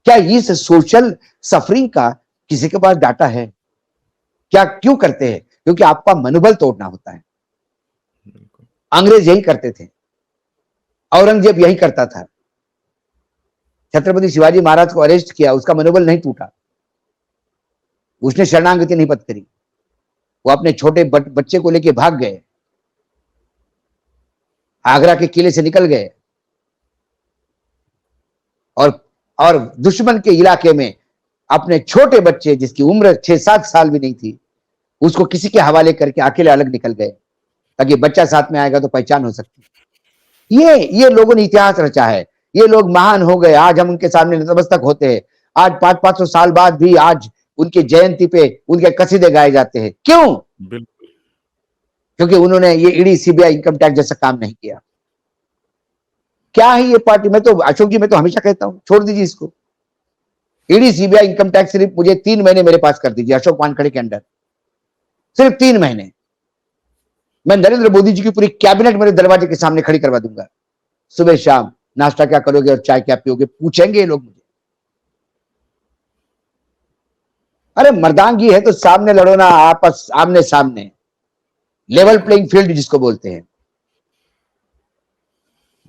Speaker 2: क्या इस सोशल सफरिंग का किसी के पास डाटा है? क्या क्यों करते हैं? क्योंकि आपका मनोबल तोड़ना होता है। अंग्रेज यही करते थे, औरंगजेब यही करता था। छत्रपति शिवाजी महाराज को अरेस्ट किया, उसका मनोबल नहीं टूटा, उसने शरणागति नहीं पत्करी, वो अपने छोटे बच्चे को लेके भाग गए, आगरा के किले से निकल गए और दुश्मन के इलाके में अपने छोटे बच्चे जिसकी उम्र 6-7 साल भी नहीं थी, उसको किसी के हवाले करके अकेले अलग निकल गए, ताकि बच्चा साथ में आएगा तो पहचान हो सकती। ये लोगों ने इतिहास रचा है, ये लोग महान हो गए, आज हम उनके सामने नतमस्तक होते हैं। आज 500-500 साल बाद भी आज उनकी जयंती पे उनके कसीदे गाए जाते हैं। क्यों? क्योंकि उन्होंने ये ईडी, सीबीआई, इनकम टैक्स जैसा काम नहीं किया। क्या है ये पार्टी? मैं तो अशोक जी, मैं तो हमेशा कहता हूं, छोड़ दीजिए इसको। ईडी, सीबीआई, इनकम टैक्स सिर्फ मुझे 3 महीने मेरे पास कर दीजिए, अशोक वानखड़े के अंडर, सिर्फ 3 महीने। मैं नरेंद्र मोदी जी की पूरी कैबिनेट मेरे दरवाजे के सामने खड़ी करवा दूंगा। सुबह शाम नाश्ता क्या करोगे और चाय क्या पियोगे, पूछेंगे ये लोग मुझे। अरे मर्दांगी है तो सामने लड़ो ना, आपस आमने सामने, लेवल प्लेइंग फील्ड जिसको बोलते हैं।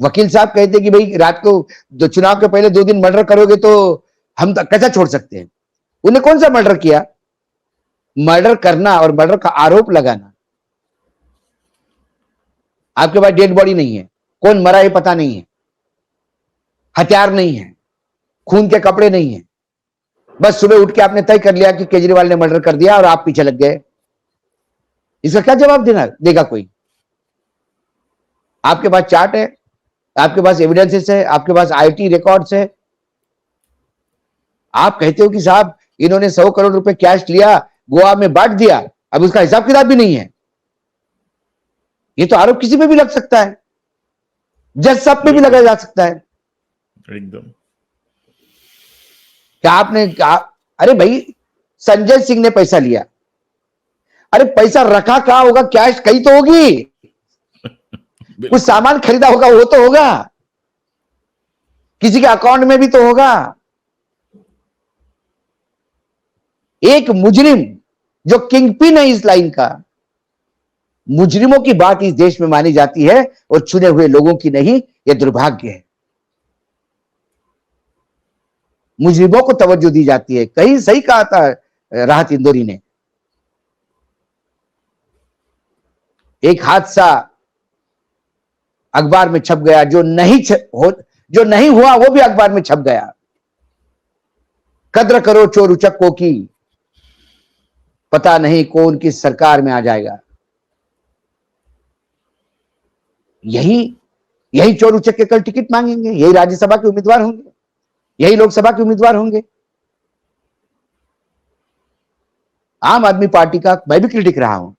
Speaker 2: वकील साहब कहते हैं कि भाई रात को चुनाव के पहले 2 दिन मर्डर करोगे तो हम कैसा छोड़ सकते हैं। उन्हें कौन सा मर्डर किया? मर्डर करना और मर्डर का आरोप लगाना। आपके पास डेड बॉडी नहीं है, कौन मरा ये पता नहीं है, हथियार नहीं है, खून के कपड़े नहीं है, बस सुबह उठ के आपने तय कर लिया कि केजरीवाल ने मर्डर कर दिया और आप पीछे लग गए। इसका क्या जवाब देगा कोई? आपके पास चार्ट है, आपके पास एविडेंसेस है, आपके पास आईटी रिकॉर्ड्स है। आप कहते हो कि साहब इन्होंने 100 करोड़ रुपए कैश लिया, गोवा में बांट दिया, अब उसका हिसाब किताब भी नहीं है। ये तो आरोप किसी पे भी लग सकता है, जज साहब पे भी लगाया जा सकता है।
Speaker 1: एकदम।
Speaker 2: क्या आपने कहा? अरे भाई संजय सिंह ने पैसा लिया, अरे पैसा रखा कहां होगा? कैश कहीं तो होगी, कुछ सामान खरीदा होगा, वो तो होगा, किसी के अकाउंट में भी तो होगा। एक मुजरिम जो किंगपिन है इस लाइन का, मुजरिमों की बात इस देश में मानी जाती है और चुने हुए लोगों की नहीं। यह दुर्भाग्य है। मुजरिमों को तवज्जो दी जाती है। कहीं सही कहा था राहत इंदौरी ने, एक हादसा अखबार में छप गया, जो नहीं हुआ वो भी अखबार में छप गया। कद्र करो चोर उचक्कों की, पता नहीं कौन किस सरकार में आ जाएगा। यही चोर उचक्के कल टिकट मांगेंगे, यही राज्यसभा के उम्मीदवार होंगे, यही लोकसभा के उम्मीदवार होंगे। आम आदमी पार्टी का मैं भी क्रिटिक रहा हूं।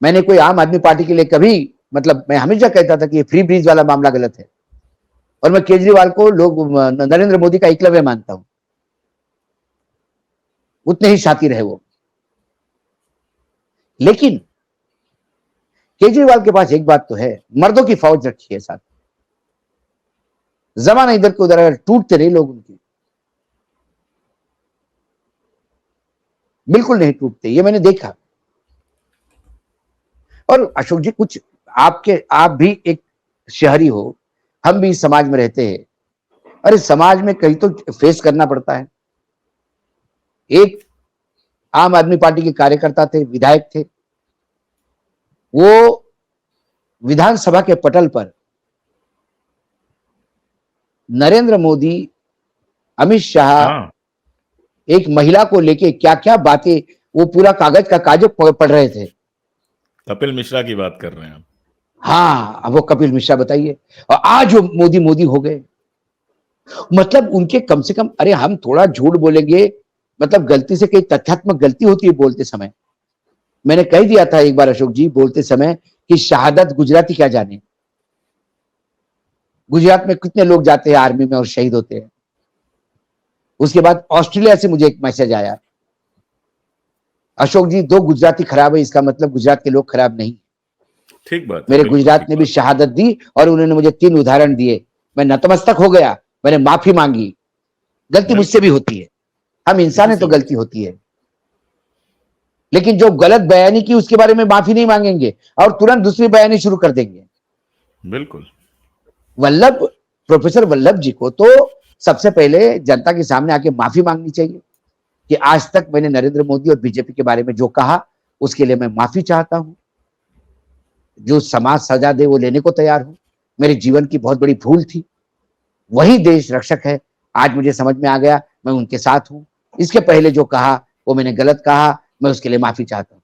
Speaker 2: मैंने कोई आम आदमी पार्टी के लिए कभी, मतलब मैं हमेशा कहता था कि ये फ्री ब्रीज वाला मामला गलत है, और मैं केजरीवाल को नरेंद्र मोदी का एकलव्य मानता हूं। उतने ही शातिर है वो। लेकिन केजरीवाल के पास एक बात तो है, मर्दों की फौज रखी है साथ। जमाना इधर को उधर टूटते रहे लोग उनकी, बिल्कुल नहीं टूटते, ये मैंने देखा। और अशोक जी, कुछ आप भी एक शहरी हो, हम भी समाज में रहते हैं। अरे समाज में कहीं तो फेस करना पड़ता है। एक आम आदमी पार्टी के कार्यकर्ता थे, विधायक थे, वो विधानसभा के पटल पर नरेंद्र मोदी, अमित शाह, एक महिला को लेके क्या क्या बातें, वो पूरा कागज का कागज पढ़ रहे थे।
Speaker 1: कपिल मिश्रा की बात कर रहे हैं आप?
Speaker 2: हाँ, अब वो कपिल मिश्रा बताइए, और आज वो मोदी मोदी हो गए। मतलब उनके कम से कम, अरे हम थोड़ा झूठ बोलेंगे, मतलब गलती से कई तथ्यात्मक गलती होती है बोलते समय। मैंने कह दिया था एक बार अशोक जी बोलते समय कि शहादत गुजराती क्या जाने। गुजरात में कितने लोग जाते हैं आर्मी में और शहीद होते हैं। उसके बाद ऑस्ट्रेलिया से मुझे एक मैसेज आया, अशोक जी 2 गुजराती खराब है, इसका मतलब गुजरात के लोग खराब नहीं।
Speaker 1: ठीक बात।
Speaker 2: मेरे गुजरात ने भी शहादत दी और उन्होंने मुझे 3 उदाहरण दिए। मैं नतमस्तक हो गया, मैंने माफी मांगी। गलती मुझसे भी होती है, हम इंसान है तो गलती होती है। लेकिन जो गलत बयानी की उसके बारे में माफी नहीं मांगेंगे और तुरंत दूसरी बयानी शुरू कर देंगे।
Speaker 1: बिल्कुल।
Speaker 2: वल्लभ प्रोफेसर वल्लभ जी को तो सबसे पहले जनता के सामने आके माफी मांगनी चाहिए कि आज तक मैंने नरेंद्र मोदी और बीजेपी के बारे में जो कहा उसके लिए मैं माफी चाहता हूं। जो समाज सजा दे वो लेने को तैयार हूं। मेरे जीवन की बहुत बड़ी भूल थी, वही देश रक्षक है, आज मुझे समझ में आ गया, मैं उनके साथ हूं। इसके पहले जो कहा वो मैंने गलत कहा, मैं उसके लिए माफी चाहता हूं।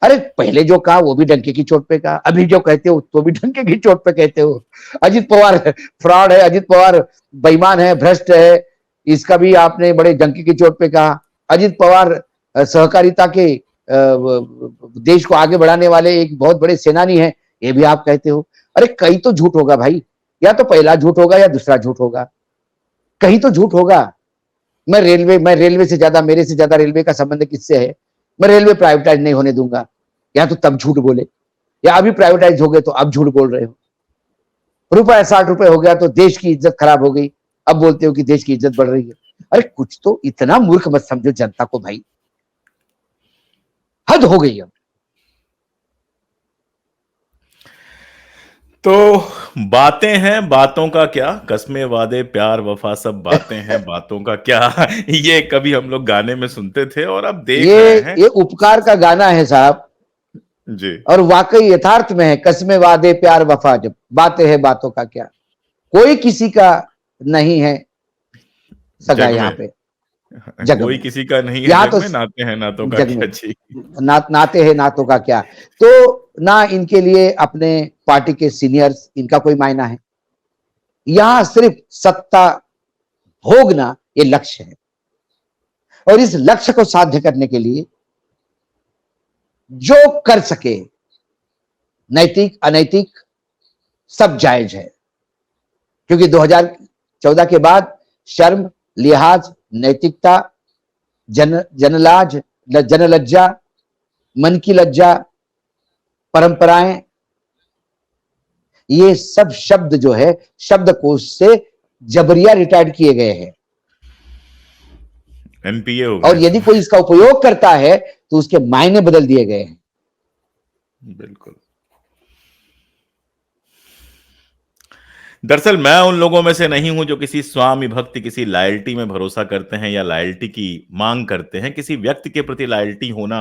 Speaker 2: अरे पहले जो कहा वो भी डंके की चोट पे कहा, अभी जो कहते हो तो भी डंके की चोट पे कहते हो। अजित पवार फ्रॉड है, अजित पवार बेईमान है, भ्रष्ट है, इसका भी आपने बड़े डंके की चोट पे कहा। अजित पवार सहकारिता के देश को आगे बढ़ाने वाले एक बहुत बड़े सेनानी है, ये भी आप कहते हो। अरे कहीं तो झूठ होगा भाई, या तो पहला झूठ होगा या दूसरा झूठ होगा, कहीं तो झूठ होगा। मैं रेलवे से ज्यादा, मेरे से ज्यादा रेलवे का संबंध किससे है? मैं रेलवे प्राइवेटाइज नहीं होने दूंगा, या तो तब झूठ बोले, या अभी प्राइवेटाइज हो गए तो अब झूठ बोल रहे हो। रुपया 60 रुपए हो गया तो देश की इज्जत खराब हो गई, अब बोलते हो कि देश की इज्जत बढ़ रही है। अरे कुछ तो इतना मूर्ख मत समझो जनता को भाई, हद हो गई अब।
Speaker 1: तो बातें हैं, बातों का क्या, कस्में वादे प्यार वफा सब बातें हैं, बातों का क्या। ये कभी हम लोग गाने में सुनते थे और अब देख रहे हैं।
Speaker 2: ये उपकार का गाना है साहब,
Speaker 1: जी।
Speaker 2: और वाकई यथार्थ में है। कस्में वादे प्यार वफा जब बातें हैं, बातों का क्या। कोई किसी का नहीं है सगा
Speaker 1: जग
Speaker 2: यहाँ
Speaker 1: में
Speaker 2: पे, जग
Speaker 1: कोई
Speaker 2: में।
Speaker 1: किसी का नहीं है
Speaker 2: यहाँ
Speaker 1: जग
Speaker 2: तो
Speaker 1: में, नाते हैं नातों का
Speaker 2: जग
Speaker 1: क्या।
Speaker 2: में
Speaker 1: जी।
Speaker 2: नाते हैं नातों का क्या। तो ना इनके लिए अपने पार्टी के सीनियर्स, इनका कोई मायना है। यहां सिर्फ सत्ता भोगना ये लक्ष्य है, और इस लक्ष्य को साध्य करने के लिए जो कर सके, नैतिक अनैतिक सब जायज है। क्योंकि 2014 के बाद शर्म, लिहाज, नैतिकता, जनलाज, जनलज्जा, मन की लज्जा, परंपराएं, ये सब शब्द जो है शब्दकोश से जबरिया रिटायर्ड किए गए हैं।
Speaker 1: एनपीए हो
Speaker 2: और
Speaker 1: गए
Speaker 2: यदि
Speaker 1: सब।
Speaker 2: कोई इसका उपयोग करता है तो उसके मायने बदल दिए गए हैं।
Speaker 1: बिल्कुल। दरअसल मैं उन लोगों में से नहीं हूं जो किसी स्वामी भक्ति, किसी लॉयल्टी में भरोसा करते हैं या लॉयल्टी की मांग करते हैं। किसी व्यक्ति के प्रति लॉयल्टी होना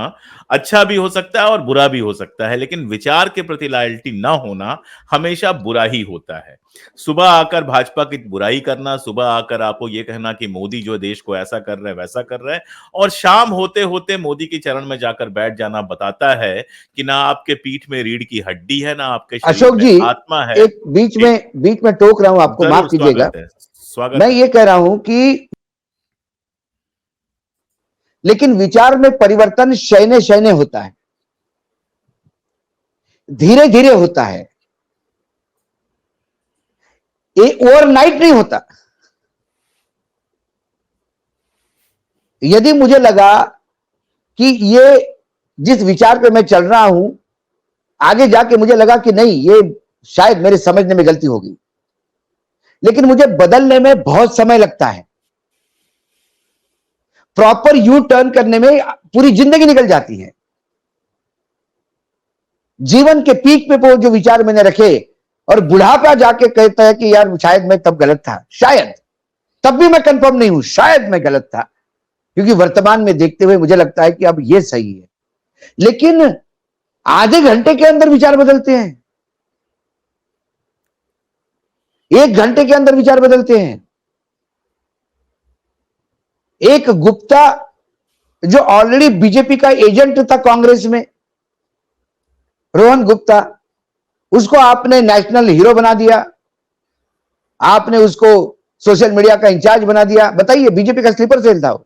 Speaker 1: अच्छा भी हो सकता है और बुरा भी हो सकता है, लेकिन विचार के प्रति लॉयल्टी ना होना हमेशा बुरा ही होता है। सुबह आकर भाजपा की बुराई करना, सुबह आकर आपको ये कहना कि मोदी जो देश को ऐसा कर रहा है वैसा कर रहा है, और शाम होते होते मोदी के चरण में जाकर बैठ जाना बताता है कि ना आपके पीठ में रीढ़ की हड्डी है, ना आपके शरीर
Speaker 2: अशोक
Speaker 1: में
Speaker 2: जी,
Speaker 1: आत्मा है।
Speaker 2: एक बीच में टोक रहा हूं, आपको माफ
Speaker 1: जरूर,
Speaker 2: कीजिएगा।
Speaker 1: स्वागत है। स्वागत
Speaker 2: मैं
Speaker 1: है।
Speaker 2: ये कह रहा हूं कि लेकिन विचार में परिवर्तन शयने शयने होता है, धीरे धीरे होता है, ये ओवरनाइट नहीं होता। यदि मुझे लगा कि ये जिस विचार पे मैं चल रहा हूं, आगे जाके मुझे लगा कि नहीं, ये शायद मेरे समझने में गलती होगी, लेकिन मुझे बदलने में बहुत समय लगता है। प्रॉपर यू टर्न करने में पूरी जिंदगी निकल जाती है। जीवन के पीक पे वो जो विचार मैंने रखे, और बुढ़ापा जाके कहता है कि यार शायद मैं तब गलत था, शायद तब भी मैं कंफर्म नहीं हूं, शायद मैं गलत था। क्योंकि वर्तमान में देखते हुए मुझे लगता है कि अब ये सही है। लेकिन आधे घंटे के अंदर विचार बदलते हैं, 1 घंटे के अंदर विचार बदलते हैं। एक गुप्ता जो ऑलरेडी बीजेपी का एजेंट था कांग्रेस में, रोहन गुप्ता, उसको आपने नेशनल हीरो बना दिया, आपने उसको सोशल मीडिया का इंचार्ज बना दिया। बताइए, बीजेपी का स्लीपर सेल था वो।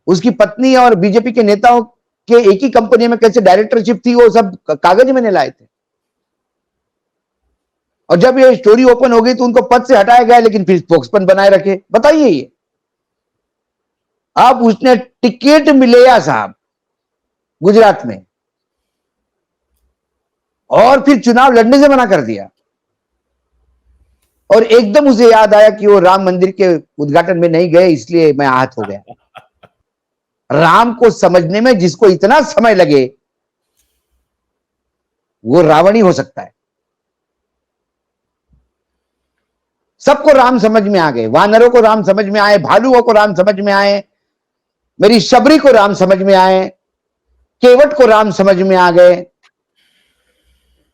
Speaker 2: उसकी पत्नी और बीजेपी के नेताओं के एक ही कंपनी में कैसे डायरेक्टरशिप थी, वो सब कागज में लाए थे। और जब ये स्टोरी ओपन हो गई तो उनको पद से हटाया गया, लेकिन फिर स्पोक्समैन बनाए रखे। बताइए ये। अब उसने टिकट मिलेया साहब गुजरात में, और फिर चुनाव लड़ने से मना कर दिया। और एकदम उसे याद आया कि वो राम मंदिर के उद्घाटन में नहीं गए, इसलिए मैं आहत हो गया। राम को समझने में जिसको इतना समय लगे वो रावण ही हो सकता है। सबको राम समझ में आ गए, वानरों को राम समझ में आए, भालुओं को राम समझ में आए, मेरी शबरी को राम समझ में आए, केवट को राम समझ में आ गए,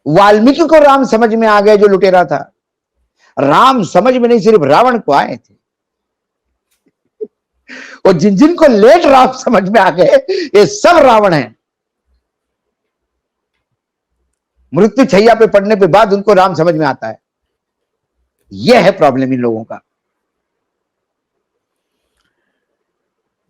Speaker 2: वाल्मीकि को राम समझ में आ गए जो लुटेरा था। राम समझ में नहीं सिर्फ रावण को आए थे, और जिन जिन को लेट राम समझ में आ गए ये सब रावण हैं। मृत्यु छैया पे पड़ने के बाद उनको राम समझ में आता है। यह है प्रॉब्लम इन लोगों का।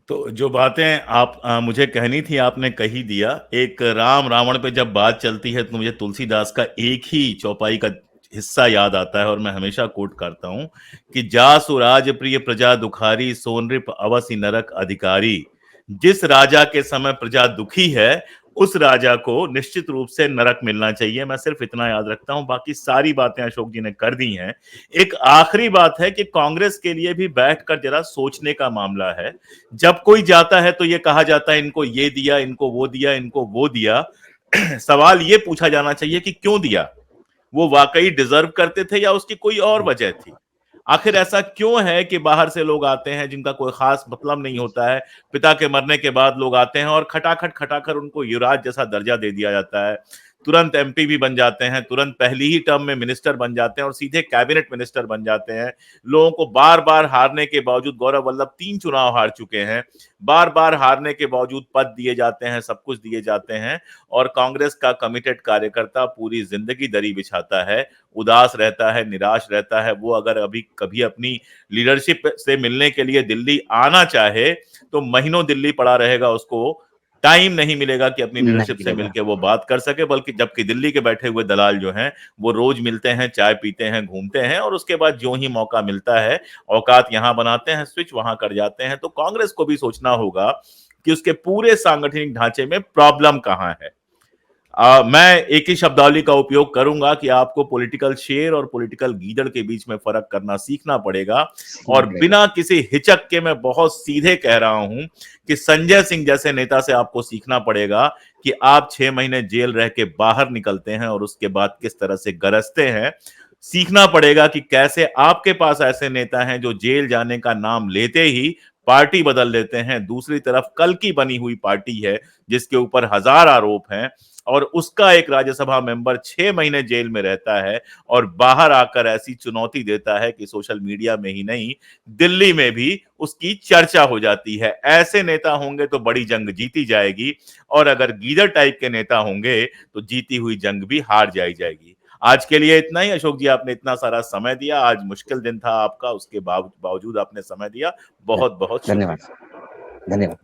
Speaker 1: तो जो बातें आप मुझे कहनी थी आपने कही दिया। एक राम रावण पे जब बात चलती है तो मुझे तुलसीदास का एक ही चौपाई का हिस्सा याद आता है और मैं हमेशा कोट करता हूं कि जासु राज प्रिय प्रजा दुखारी सोनृप अवसि नरक अधिकारी। जिस राजा के समय प्रजा दुखी है उस राजा को निश्चित रूप से नरक मिलना चाहिए। मैं सिर्फ इतना याद रखता हूं, बाकी सारी बातें अशोक जी ने कर दी हैं। एक आखिरी बात है कि कांग्रेस के लिए भी बैठकर जरा सोचने का मामला है। जब कोई जाता है तो ये कहा जाता है इनको ये दिया, इनको वो दिया, इनको वो दिया। सवाल ये पूछा जाना चाहिए कि क्यों दिया, वो वाकई डिजर्व करते थे या उसकी कोई और वजह थी। आखिर ऐसा क्यों है कि बाहर से लोग आते हैं जिनका कोई खास मतलब नहीं होता है, पिता के मरने के बाद लोग आते हैं और खटाखट खटाकर उनको युवराज जैसा दर्जा दे दिया जाता है, तुरंत एमपी भी बन जाते हैं, तुरंत पहली ही टर्म में मिनिस्टर बन जाते हैं और सीधे कैबिनेट मिनिस्टर बन जाते हैं। लोगों को बार बार हारने के बावजूद, गौरव वल्लभ 3 चुनाव हार चुके हैं, बार बार हारने के बावजूद पद दिए जाते हैं, सब कुछ दिए जाते हैं और कांग्रेस का कमिटेड कार्यकर्ता पूरी जिंदगी दरी बिछाता है, उदास रहता है, निराश रहता है। वो अगर अभी कभी अपनी लीडरशिप से मिलने के लिए दिल्ली आना चाहे तो महीनों दिल्ली पड़ा रहेगा, उसको टाइम नहीं मिलेगा कि अपनी लीडरशिप से मिलकर वो बात कर सके। बल्कि जबकि दिल्ली के बैठे हुए दलाल जो हैं वो रोज मिलते हैं, चाय पीते हैं, घूमते हैं और उसके बाद जो ही मौका मिलता है औकात यहां बनाते हैं, स्विच वहां कर जाते हैं। तो कांग्रेस को भी सोचना होगा कि उसके पूरे सांगठनिक ढांचे में प्रॉब्लम कहां है। मैं एक ही शब्दावली का उपयोग करूंगा कि आपको पॉलिटिकल शेर और पॉलिटिकल गीदड़ के बीच में फर्क करना सीखना पड़ेगा। और बिना किसी हिचक के मैं बहुत सीधे कह रहा हूं कि संजय सिंह जैसे नेता से आपको सीखना पड़ेगा कि आप 6 महीने जेल रह के बाहर निकलते हैं और उसके बाद किस तरह से गरजते हैं। सीखना पड़ेगा कि कैसे आपके पास ऐसे नेता हैं जो जेल जाने का नाम लेते ही पार्टी बदल लेते हैं। दूसरी तरफ कल की बनी हुई पार्टी है जिसके ऊपर 1000 आरोप हैं और उसका एक राज्यसभा मेंबर 6 महीने जेल में रहता है और बाहर आकर ऐसी चुनौती देता है कि सोशल मीडिया में ही नहीं दिल्ली में भी उसकी चर्चा हो जाती है। ऐसे नेता होंगे तो बड़ी जंग जीती जाएगी और अगर गीदड़ टाइप के नेता होंगे तो जीती हुई जंग भी हार जाएगी। आज के लिए इतना ही। अशोक जी, आपने इतना सारा समय दिया, आज मुश्किल दिन था आपका, उसके बावजूद आपने समय दिया। बहुत बहुत
Speaker 2: धन्यवाद।
Speaker 1: शुक्रिया।
Speaker 2: धन्यवाद।